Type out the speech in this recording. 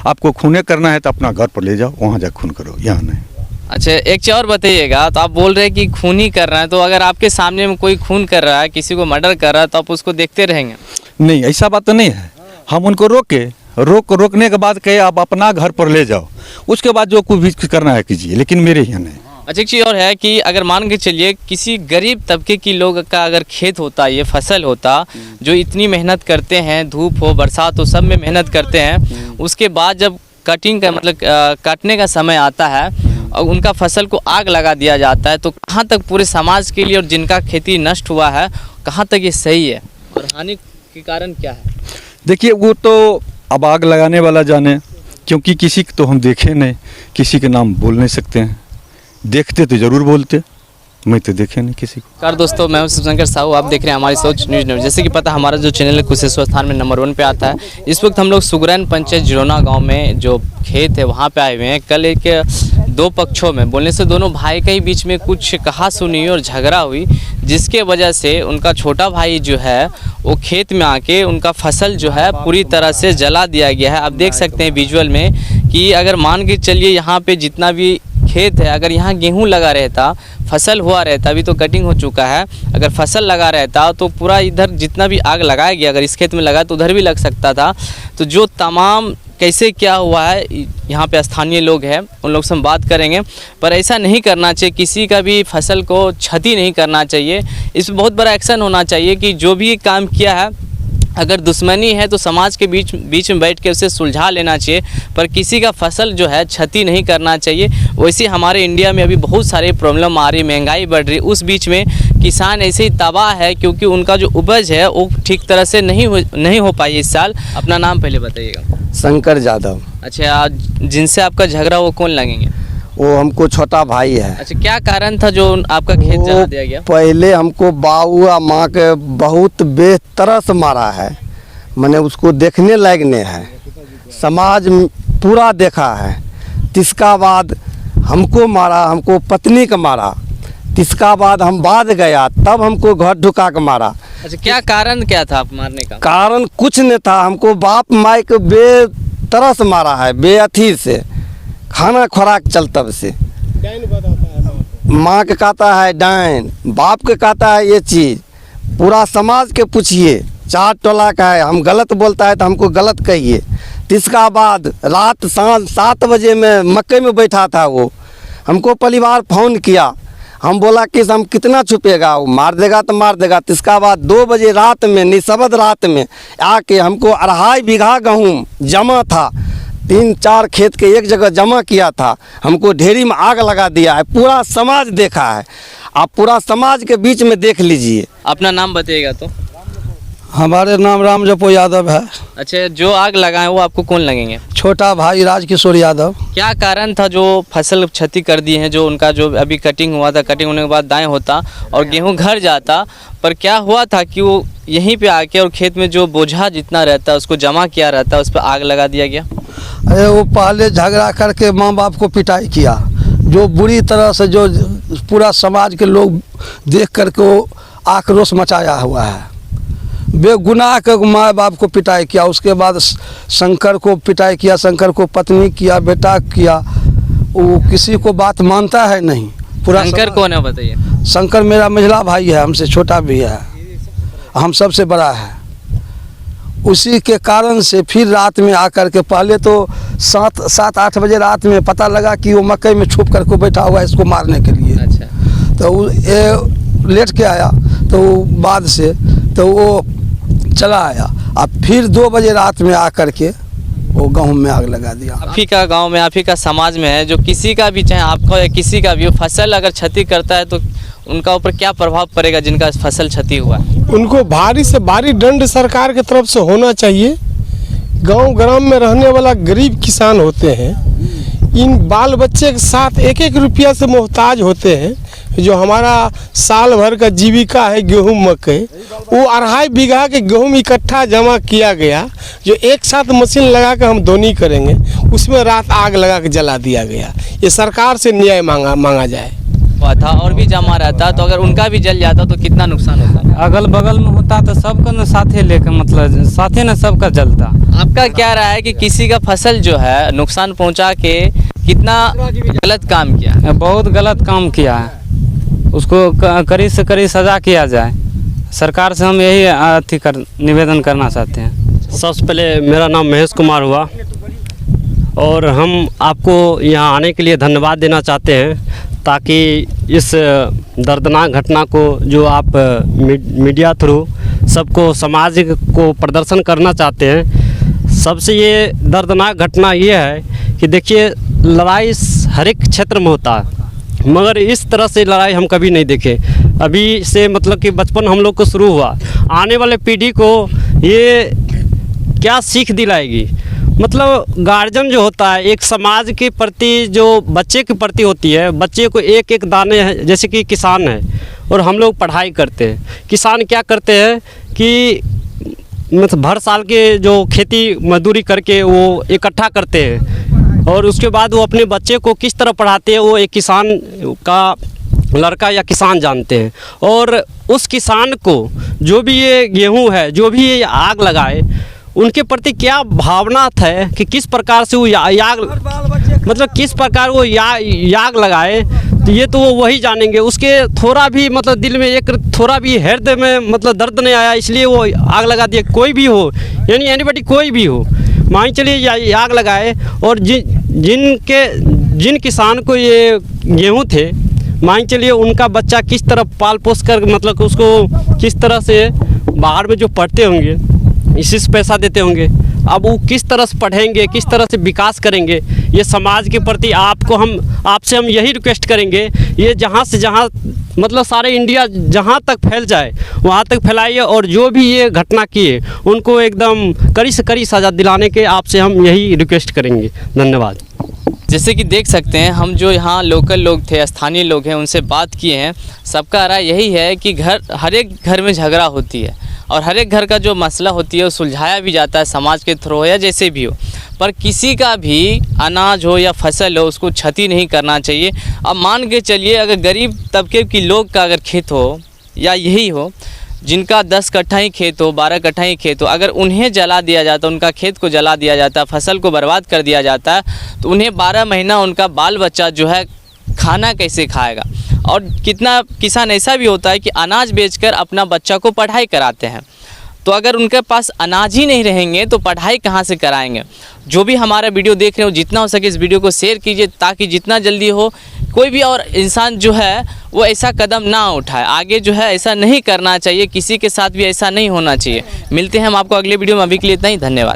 आपको खूने करना है तो अपना घर पर ले जाओ, वहाँ जा खून करो, यहाँ नहीं। अच्छा, एक चीज़ और बताइएगा, तो आप बोल रहे हैं कि खून ही कर रहा है, तो अगर आपके सामने में कोई खून कर रहा है, किसी को मर्डर कर रहा है, तो आप उसको देखते रहेंगे? नहीं, ऐसा बात तो नहीं है। हम उनको रोकने के बाद कहे आप अपना घर पर ले जाओ, उसके बाद जो कुछ भी करना है कीजिए, लेकिन मेरे यहाँ नहीं। अच्छा, एक चीज़ और है कि अगर मान के चलिए किसी गरीब तबके की लोग का अगर खेत होता, ये फसल होता, जो इतनी मेहनत करते हैं, धूप हो बरसात हो सब में मेहनत करते हैं, उसके बाद जब कटिंग का मतलब काटने का समय आता है और उनका फसल को आग लगा दिया जाता है, तो कहाँ तक पूरे समाज के लिए और जिनका खेती नष्ट हुआ है, कहाँ तक ये सही है और हानि के कारण क्या है? देखिए, वो तो अब आग लगाने वाला जाने, क्योंकि किसी को तो हम देखे नहीं, किसी के नाम बोल नहीं सकते हैं। देखते तो ज़रूर बोलते, मैं तो देखे नहीं किसी को। कार दोस्तों, मैं हूं शिवशंकर साहू, आप देख रहे हैं हमारी सोच न्यूज़। जैसे कि पता हमारा जो चैनल है कुशेश्वर स्थान में नंबर 1 पे आता है। इस वक्त हम लोग सुगरैन पंचायत जिरोना गांव में जो खेत है वहां पे आए हुए हैं। कल एक दो पक्षों में बोलने से दोनों भाई के ही बीच में कुछ कहा सुनी और झगड़ा हुई, जिसके वजह से उनका छोटा भाई जो है वो खेत में आके उनका फसल जो है पूरी तरह से जला दिया गया है। आप देख सकते हैं विजुअल में कि अगर मान के चलिए यहाँ पे जितना भी खेत है, अगर यहाँ गेहूं लगा रहता, फसल हुआ रहता, अभी तो कटिंग हो चुका है, अगर फसल लगा रहता तो पूरा इधर जितना भी आग लगाया गया, अगर इस खेत में लगा तो उधर भी लग सकता था। तो जो तमाम कैसे क्या हुआ है, यहाँ पे स्थानीय लोग हैं, उन लोग से हम बात करेंगे। पर ऐसा नहीं करना चाहिए, किसी का भी फसल को क्षति नहीं करना चाहिए। इसमें बहुत बड़ा एक्शन होना चाहिए कि जो भी काम किया है, अगर दुश्मनी है तो समाज के बीच में बैठ के उसे सुलझा लेना चाहिए, पर किसी का फसल जो है क्षति नहीं करना चाहिए। वैसे हमारे इंडिया में अभी बहुत सारे प्रॉब्लम आ रही, महंगाई बढ़ रही, उस बीच में किसान ऐसे ही तबाह है क्योंकि उनका जो उपज है वो ठीक तरह से नहीं हो पाई इस साल। अपना नाम पहले बताइएगा। शंकर यादव। अच्छा, जिनसे आपका झगड़ा वो कौन लगेंगे? वो हमको छोटा भाई है। अच्छा, क्या कारण था जो आपका खेत जला दिया गया? पहले हमको बाबू माँ के बहुत बेतरस मारा है, मैंने उसको देखने लायक नहीं है, समाज पूरा देखा है। तिसका बाद हमको मारा, हमको पत्नी का मारा, तिसका बाद हम बाद गया तब हमको घर ढुका के मारा। अच्छा, क्या कारण क्या था आप मारने का? कारण कुछ नहीं था, हमको बाप माई के बेतरस मारा है, बेअथी से खाना खुराक चलतब से। माँ के कहता है डाइन, बाप के कहता है ये चीज़, पूरा समाज के पूछिए, 4 टोला का है, हम गलत बोलता है तो हमको गलत कहिए। तिसका बाद रात सांझ 7 बजे में मक्के में बैठा था वो, हमको परिवार फ़ोन किया, हम बोला कि हम कितना छुपेगा, वो मार देगा तो मार देगा। तिसका बाद 2 बजे रात में, निशब्द रात में आके हमको 2.5 बीघा गेहूँ जमा था, 3-4 खेत के एक जगह जमा किया था, हमको ढेरी में आग लगा दिया है। पूरा समाज देखा है, आप पूरा समाज के बीच में देख लीजिए। अपना नाम बताइएगा तो। हमारे नाम राम जपो यादव है। अच्छा, जो आग लगाए वो आपको कौन लगेंगे? छोटा भाई राजकिशोर यादव। क्या कारण था जो फसल क्षति कर दी है? जो उनका जो अभी कटिंग हुआ था, कटिंग होने के बाद दाएं होता और गेहूं घर जाता, पर क्या हुआ था कि वो यहीं पे आके और खेत में जो बोझा जितना रहता उसको जमा किया रहता, उस पर आग लगा दिया गया? अरे वो पहले झगड़ा करके माँ बाप को पिटाई किया, जो बुरी तरह से जो पूरा समाज के लोग देख करके वो आक्रोश मचाया हुआ है। बेगुनाह के माँ बाप को पिटाई किया, उसके बाद शंकर को पिटाई किया, शंकर को पत्नी किया, बेटा किया, वो किसी को बात मानता है नहीं। पूरा शंकर कौन है बताइए? शंकर मेरा महिला भाई है, हमसे छोटा भी है, हम सबसे बड़ा है। उसी के कारण से फिर रात में आकर के, पहले तो 7-8 बजे रात में पता लगा कि वो मकई में छुप करके बैठा हुआ है इसको मारने के लिए। अच्छा, तो ये लेट के आया, तो बाद से तो वो चला आया, अब फिर 2 बजे रात में आकर के वो गेहूं में आग लगा दिया। आप ही का गांव में, आप ही का समाज में है, जो किसी का भी, चाहे आपका या किसी का भी, वो फसल अगर क्षति करता है तो उनका ऊपर क्या प्रभाव पड़ेगा जिनका फसल क्षति हुआ? उनको भारी से भारी दंड सरकार की तरफ से होना चाहिए। गांव ग्राम में रहने वाला गरीब किसान होते हैं, इन बाल बच्चे के साथ 1-1 रुपया से मोहताज होते हैं। जो हमारा साल भर का जीविका है गेहूं मकई, वो 2.5 बीघा के गेहूं इकट्ठा जमा किया गया, जो एक साथ मशीन लगा कर हम दोनी करेंगे, उसमें रात आग लगा के जला दिया गया। ये सरकार से न्याय मांगा जाए। हुआ था और भी जमा रहता, तो अगर उनका भी जल जाता तो कितना नुकसान होता? अगल बगल में होता तो सबका न साथे लेकर, मतलब साथे न सबका जलता। आपका क्या राय है कि किसी का फसल जो है नुकसान पहुंचा के कितना गलत काम किया? बहुत गलत काम किया है, उसको कड़ी से कड़ी सजा किया जाए। सरकार से हम यही निवेदन करना चाहते हैं। सबसे पहले मेरा नाम महेश कुमार हुआ और हम आपको यहाँ आने के लिए धन्यवाद देना चाहते हैं, ताकि इस दर्दनाक घटना को जो आप मीडिया थ्रू सबको समाज को प्रदर्शन करना चाहते हैं। सबसे ये दर्दनाक घटना ये है कि देखिए, लड़ाई हर एक क्षेत्र में होता है, मगर इस तरह से लड़ाई हम कभी नहीं देखे। अभी से मतलब कि बचपन हम लोग को शुरू हुआ, आने वाले पीढ़ी को ये क्या सीख दिलाएगी? मतलब गार्जियन जो होता है एक समाज के प्रति, जो बच्चे के प्रति होती है, बच्चे को एक एक दाने, जैसे कि किसान है और हम लोग पढ़ाई करते हैं, किसान क्या करते हैं कि मतलब भर साल के जो खेती मजदूरी करके वो इकट्ठा करते हैं और उसके बाद वो अपने बच्चे को किस तरह पढ़ाते हैं, वो एक किसान का लड़का या किसान जानते हैं। और उस किसान को जो भी ये गेहूं है, जो भी ये आग लगाए, उनके प्रति क्या भावना है कि किस प्रकार से वो याग मतलब किस प्रकार वो याग लगाए, तो ये तो वो वही जानेंगे। उसके थोड़ा भी मतलब दिल में एक थोड़ा भी हृदय में मतलब दर्द नहीं आया, इसलिए वो आग लगा दिया। कोई भी हो, यानी एनीबॉडी कोई भी हो, मान चलिए आग लगाए। और जिन किसान को ये गेहूँ थे, मान चलिए उनका बच्चा किस तरह पाल पोस कर मतलब उसको किस तरह से बाहर में जो पढ़ते होंगे, इसी से पैसा देते होंगे, अब वो किस तरह से पढ़ेंगे, किस तरह से विकास करेंगे। ये समाज के प्रति आपसे हम यही रिक्वेस्ट करेंगे, ये जहाँ से जहाँ मतलब सारे इंडिया जहाँ तक फैल जाए वहाँ तक फैलाइए, और जो भी ये घटना किए उनको एकदम कड़ी से कड़ी सज़ा दिलाने के आपसे हम यही रिक्वेस्ट करेंगे। धन्यवाद। जैसे कि देख सकते हैं, हम जो यहाँ लोकल लोग थे, स्थानीय लोग हैं, उनसे बात किए हैं। सबका राय यही है कि हर एक घर में झगड़ा होती है और हर एक घर का जो मसला होती है वो सुलझाया भी जाता है समाज के थ्रू हो या जैसे भी हो, पर किसी का भी अनाज हो या फसल हो उसको क्षति नहीं करना चाहिए। अब मान के चलिए, अगर गरीब तबके की लोग का अगर खेत हो या यही हो, जिनका 10 कट्ठा ही खेत हो, 12 कट्ठा ही खेत हो, अगर उन्हें जला दिया जाता, उनका खेत को जला दिया जाता, फसल को बर्बाद कर दिया जाता है, तो उन्हें 12 महीना उनका बाल बच्चा जो है खाना कैसे खाएगा? और कितना किसान ऐसा भी होता है कि अनाज बेचकर अपना बच्चा को पढ़ाई कराते हैं। तो अगर उनके पास अनाज ही नहीं रहेंगे तो पढ़ाई कहाँ से कराएंगे? जो भी हमारा वीडियो देख रहे हो, जितना हो सके इस वीडियो को शेयर कीजिए, ताकि जितना जल्दी हो कोई भी और इंसान जो है वो ऐसा कदम ना उठाए। आगे जो है ऐसा नहीं करना चाहिए, किसी के साथ भी ऐसा नहीं होना चाहिए। मिलते हैं हम आपको अगले वीडियो में, अभी के लिए इतना ही। धन्यवाद।